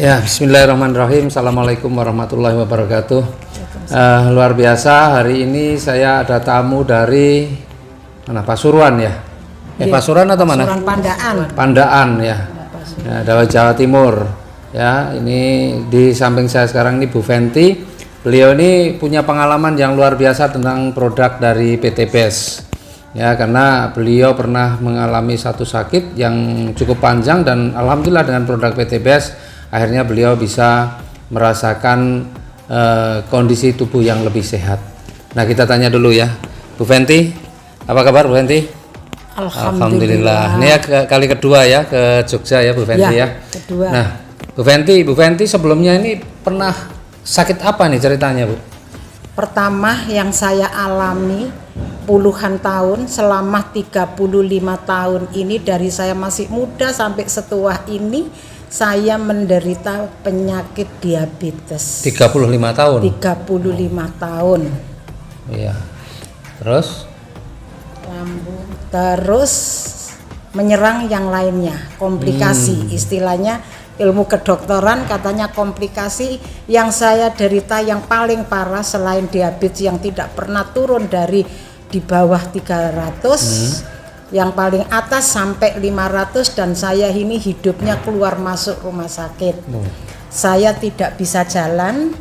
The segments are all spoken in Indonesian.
Ya, bismillahirrahmanirrahim. Assalamualaikum warahmatullahi wabarakatuh. Luar biasa, hari ini saya ada tamu dari mana? Pasuruan ya? Pasuruan atau mana? Pasuruan Pandaan. Pandaan ya. Ya, dari Jawa Timur. Ya, ini di samping saya sekarang ini Bu Fenty. Beliau ini punya pengalaman yang luar biasa tentang produk dari PT BES. Ya, karena beliau pernah mengalami satu sakit yang cukup panjang dan alhamdulillah dengan produk PT BES akhirnya beliau bisa merasakan kondisi tubuh yang lebih sehat. Nah, kita tanya dulu ya, Bu Fenty, apa kabar Bu Fenty? Alhamdulillah. Ini ya kali kedua ya ke Jogja ya Bu Fenty ya. Kedua. Nah, Bu Fenty sebelumnya ini pernah sakit apa nih ceritanya Bu? Pertama yang saya alami puluhan tahun, selama 35 tahun ini, dari saya masih muda sampai setua ini, saya menderita penyakit diabetes. 35 tahun? 35 tahun. Iya. Terus? Lambung. Terus menyerang yang lainnya, komplikasi. Istilahnya ilmu kedokteran katanya komplikasi yang saya derita yang paling parah selain diabetes yang tidak pernah turun dari di bawah 300. Yang paling atas sampai 500 dan saya ini hidupnya keluar masuk rumah sakit. Saya tidak bisa jalan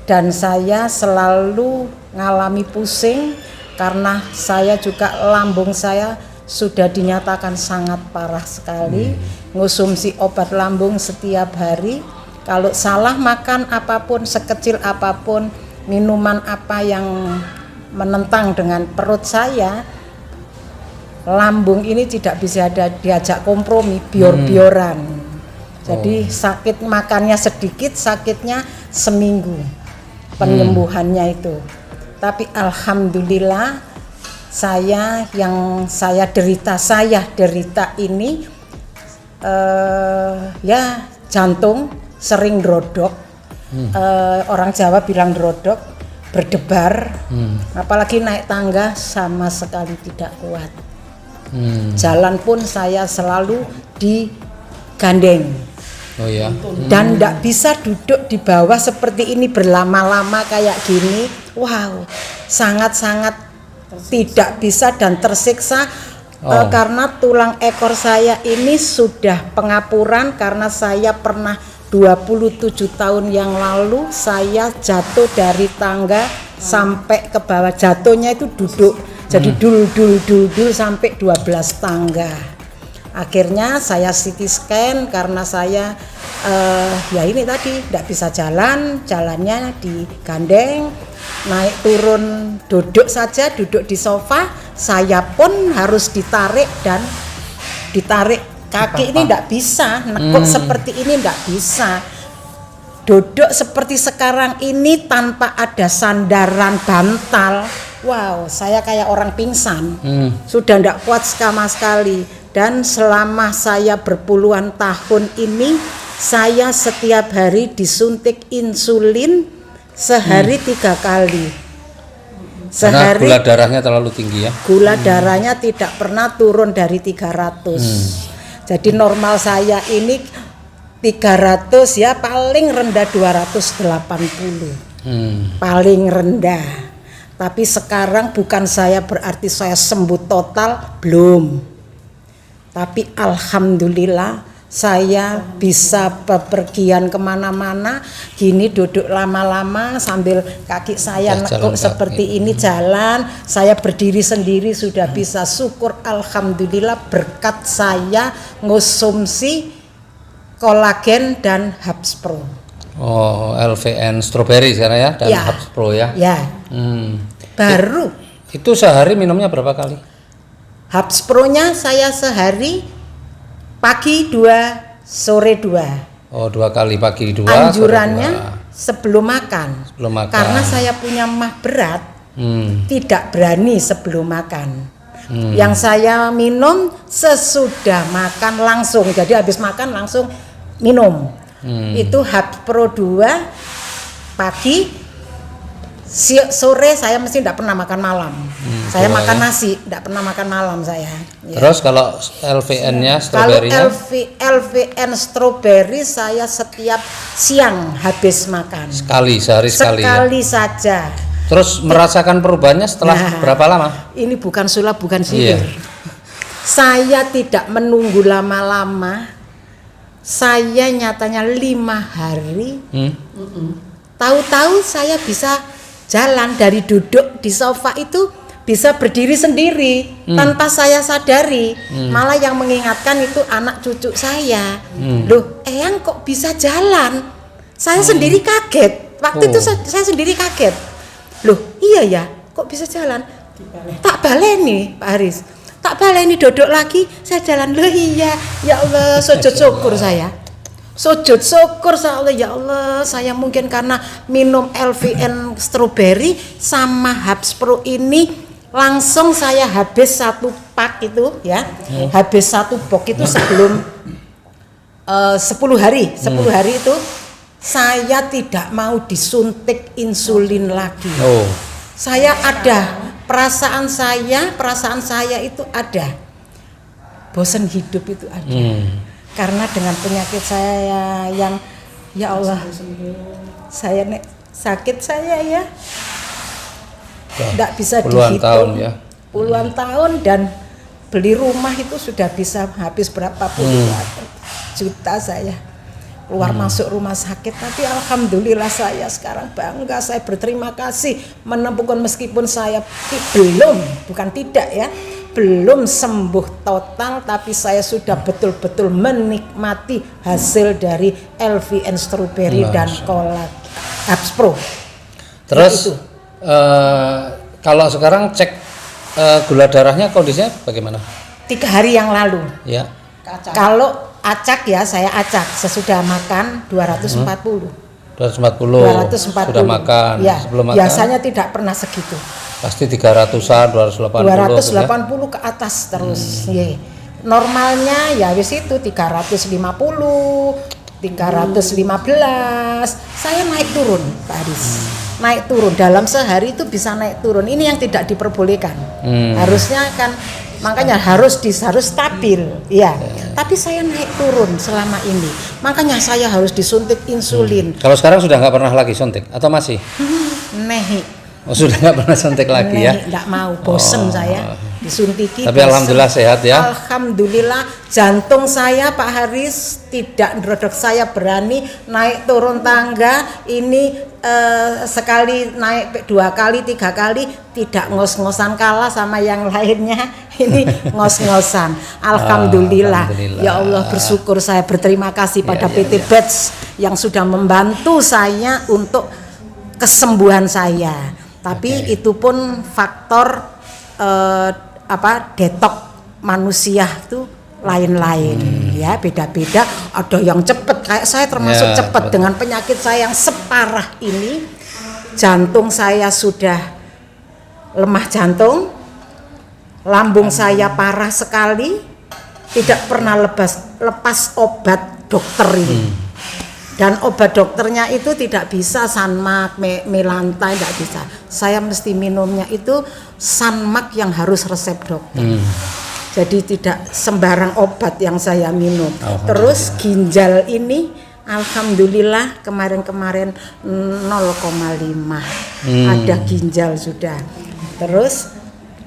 dan saya selalu ngalami pusing karena saya juga lambung saya sudah dinyatakan sangat parah sekali. Ngonsumsi obat lambung setiap hari. Kalau salah makan apapun, sekecil apapun, minuman apa yang menentang dengan perut saya, lambung ini tidak bisa diajak kompromi, bior-bioran. Jadi sakit makannya sedikit, sakitnya seminggu penyembuhannya itu. Tapi alhamdulillah saya derita ini ya jantung sering drodok. Orang Jawa bilang drodok, berdebar. Apalagi naik tangga sama sekali tidak kuat. Jalan pun saya selalu digandeng. Oh ya. Dan tidak bisa duduk di bawah seperti ini berlama-lama kayak gini. Wow, sangat-sangat tidak bisa dan tersiksa. Karena tulang ekor saya ini sudah pengapuran karena saya pernah 27 tahun yang lalu saya jatuh dari tangga sampai ke bawah. Jatuhnya itu duduk. Jadi dul sampai 12 tangga. Akhirnya saya CT scan karena saya ya ini tadi tidak bisa jalan, jalannya digandeng, naik turun duduk saja, duduk di sofa, saya pun harus ditarik kaki ini tidak bisa, nekuk seperti ini tidak bisa. Duduk seperti sekarang ini tanpa ada sandaran bantal. Wow, saya kayak orang pingsan. Sudah tidak kuat sama sekali. Dan selama saya berpuluhan tahun ini, saya setiap hari disuntik insulin sehari 3 kali. Karena gula darahnya terlalu tinggi ya? Gula darahnya tidak pernah turun dari 300. Jadi normal saya ini 300 ya, paling rendah 280. Paling rendah. Tapi sekarang bukan saya berarti saya sembuh total, belum. Tapi alhamdulillah saya bisa bepergian kemana-mana, gini duduk lama-lama sambil kaki saya nekuk seperti ini jalan, saya berdiri sendiri sudah bisa. Syukur alhamdulillah berkat saya ngonsumsi kolagen dan Habs Pro. Oh, LVN strawberry sekarang ya dan Habs Pro ya. Ya. Baru. Itu sehari minumnya berapa kali? Habs Pro-nya saya sehari pagi 2, sore 2. Oh, 2 kali pagi 2. Anjurannya sebelum makan. Karena saya punya mah berat, tidak berani sebelum makan. Yang saya minum sesudah makan langsung. Jadi habis makan langsung minum. Itu Habs Pro 2 pagi, sore saya mesti tidak pernah makan malam. Saya makan nasi, tidak pernah makan malam saya. Ya. Terus kalau LVN-nya, stroberinya? Kalau LVN strawberry saya setiap siang habis makan. Sehari sekali ya? Sekali saja. Terus merasakan perubahannya setelah berapa lama? Ini bukan sulap, bukan sihir. Saya tidak menunggu lama-lama. Saya nyatanya 5 hari. Tahu-tahu saya bisa jalan, dari duduk di sofa itu bisa berdiri sendiri tanpa saya sadari. Malah yang mengingatkan itu anak cucu saya. Loh, Eyang kok bisa jalan? Saya sendiri kaget. Waktu itu saya sendiri kaget. Loh, iya ya, kok bisa jalan? Tak baleni, Pak Haris. Tak baleni, duduk lagi, saya jalan. Loh iya, ya Allah, sujud syukur saya. Sujud syukur Allah, ya Allah, saya mungkin karena minum LVN strawberry sama Habs Pro ini langsung saya habis 1 pak itu ya. Habis 1 box itu sebelum 10 hari. 10 hari itu saya tidak mau disuntik insulin lagi. Saya ada perasaan saya itu ada. Bosan hidup itu ada. Karena dengan penyakit saya yang ya Allah, saya sakit saya ya tidak bisa dihitung, puluhan tahun, dan beli rumah itu sudah bisa habis berapa puluh juta saya keluar masuk rumah sakit. Tapi alhamdulillah saya sekarang bangga, saya berterima kasih menemukan, meskipun saya belum sembuh total, tapi saya sudah betul-betul menikmati hasil dari LVN strawberry dan kolak Habs Pro. Terus kalau sekarang cek gula darahnya kondisinya bagaimana? 3 hari yang lalu. Ya. Kalau acak ya, saya acak sesudah makan 240. 240 sudah makan. Ya, sebelum makan biasanya tidak pernah segitu. Pasti 300-an, 280 ke atas terus. Normalnya ya wis itu 350, 315. Saya naik turun, Pak Haris. Naik turun dalam sehari itu bisa naik turun. Ini yang tidak diperbolehkan. Harusnya kan, makanya harus stabil. Ya. Tapi saya naik turun selama ini. Makanya saya harus disuntik insulin. Kalau sekarang sudah nggak pernah lagi suntik atau masih? Sudah nggak pernah suntik lagi ya? Nggak mau, bosen saya disuntiki. Tapi alhamdulillah sehat ya. Alhamdulillah, jantung saya Pak Haris tidak ndrodok, saya berani naik turun tangga ini sekali naik 2 kali 3 kali, tidak ngos-ngosan kalah sama yang lainnya. Ini ngos-ngosan. Alhamdulillah. Ya Allah, bersyukur, saya berterima kasih pada PT Beds yang sudah membantu saya untuk kesembuhan saya. Tapi itu pun faktor detok manusia itu lain-lain ya, beda-beda. Ada yang cepat, kayak saya termasuk cepat dengan penyakit saya yang separah ini. Jantung saya sudah lemah jantung, lambung saya parah sekali, tidak pernah lepas obat dokter ini. Dan obat dokternya itu tidak bisa Sanmak, Melantai, tidak bisa. Saya mesti minumnya itu Sanmak yang harus resep dokter. Jadi tidak sembarang obat yang saya minum. Terus ginjal ini alhamdulillah kemarin-kemarin 0,5. Ada ginjal sudah. Terus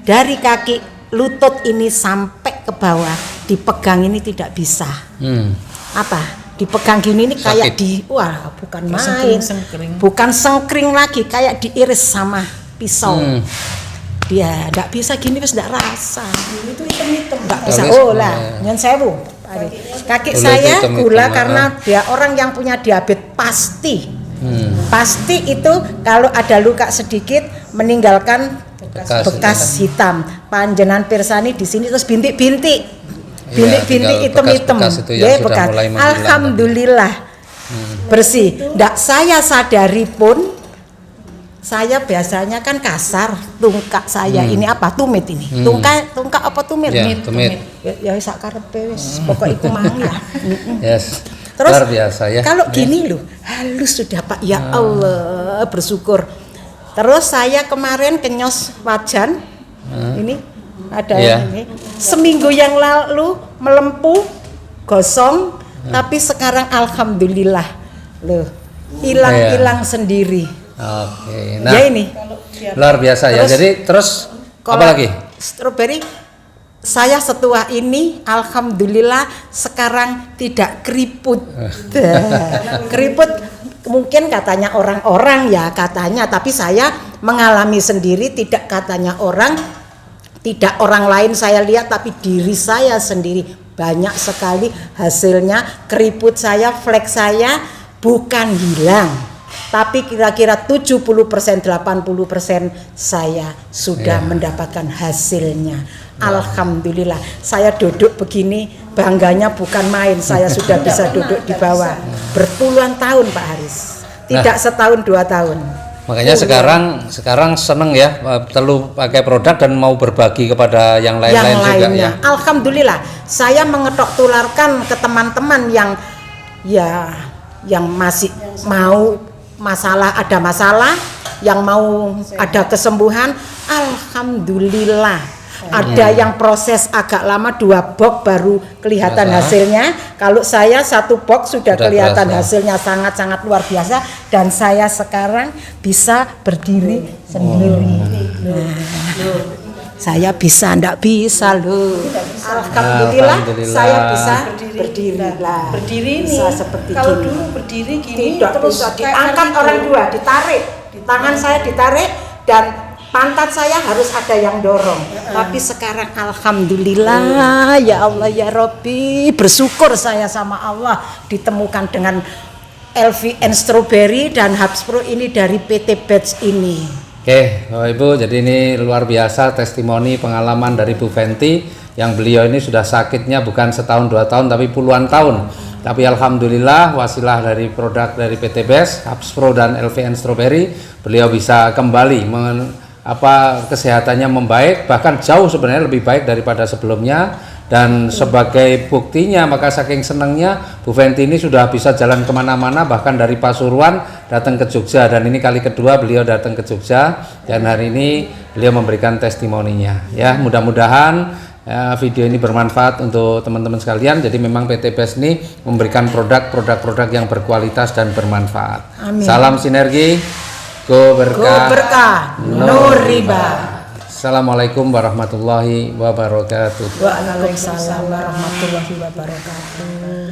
dari kaki lutut ini sampai ke bawah dipegang ini tidak bisa. Apa? Dipegang gini ini kayak bukan main, bukan sengkring lagi, kayak diiris sama pisau. Dia enggak bisa gini, wis enggak rasa. Itu hitam-hitam enggak bisa. Nyen sewu. Kaki saya gula karena dia orang yang punya diabetes pasti. Pasti itu kalau ada luka sedikit meninggalkan bekas hitam. Panjenengan pirsani di sini terus bintik-bintik. Bintik-bintik hitam-hitam, ya bekas. Alhamdulillah bersih. Ndak saya sadari pun, saya biasanya kan kasar, tungkak saya ini apa tumit ini, tungkak apa tumit? Tumit. Ya sak karepe wis, pokok iku mang ya. Terus luar biasa ya. Kalau gini loh, halus sudah Pak, ya Allah, bersyukur. Terus saya kemarin kenyos wajan, ini ada Iya. ini. Seminggu yang lalu melempuh, gosong, tapi sekarang alhamdulillah, loh, hilang sendiri. Oke. Nah, Ya ini. luar biasa ya. Terus, Jadi terus apa Kalau lagi? Strawberry, saya setua ini alhamdulillah sekarang tidak keriput. Keriput mungkin katanya orang-orang ya katanya, tapi saya mengalami sendiri, tidak katanya orang, tidak orang lain saya lihat, tapi diri saya sendiri banyak sekali hasilnya. Keriput saya, flek saya bukan hilang, tapi kira-kira 70% 80% saya sudah mendapatkan hasilnya. Alhamdulillah, saya duduk begini bangganya bukan main. Saya sudah bisa duduk di bawah berpuluhan tahun Pak Haris, tidak setahun 2 tahun. Makanya sekarang seneng ya perlu pakai produk dan mau berbagi kepada yang lain-lain juga ya. Alhamdulillah, saya mengetok tularkan ke teman-teman yang masih mau ada masalah, yang mau ada kesembuhan. Alhamdulillah. Ada yang proses agak lama, 2 box baru kelihatan hasilnya. Kalau saya 1 box sudah kelihatan hasilnya, sangat-sangat luar biasa. Dan saya sekarang bisa berdiri sendiri. Saya bisa, ndak bisa loh. Alhamdulillah, saya bisa berdiri lah. Berdiri bisa nih, seperti kalau gini. dulu berdiri gini Tidak terus bisa kayak diangkat gitu. orang 2, ditarik. Tangan saya ditarik dan pantat saya harus ada yang dorong. Tapi sekarang alhamdulillah, ya Allah ya Robbi, bersyukur saya sama Allah ditemukan dengan LVN Strawberry dan Hubs Pro ini dari PT Batch ini. Oke, Bapak Ibu, jadi ini luar biasa testimoni pengalaman dari Bu Fenty yang beliau ini sudah sakitnya bukan setahun 2 tahun tapi puluhan tahun. Tapi alhamdulillah wasilah dari produk dari PT Best, Hubs Pro dan LVN Strawberry, beliau bisa kembali kesehatannya membaik, bahkan jauh sebenarnya lebih baik daripada sebelumnya. Dan sebagai buktinya, maka saking senangnya Bu Fenty ini sudah bisa jalan kemana-mana, bahkan dari Pasuruan datang ke Jogja, dan ini kali kedua beliau datang ke Jogja dan hari ini beliau memberikan testimoninya. Ya, mudah-mudahan video ini bermanfaat untuk teman-teman sekalian. Jadi memang PT Best ini memberikan produk-produk yang berkualitas dan bermanfaat. Amin. Salam sinergi, go berkah, no riba. Assalamualaikum warahmatullahi wabarakatuh. Waalaikumsalam warahmatullahi wabarakatuh.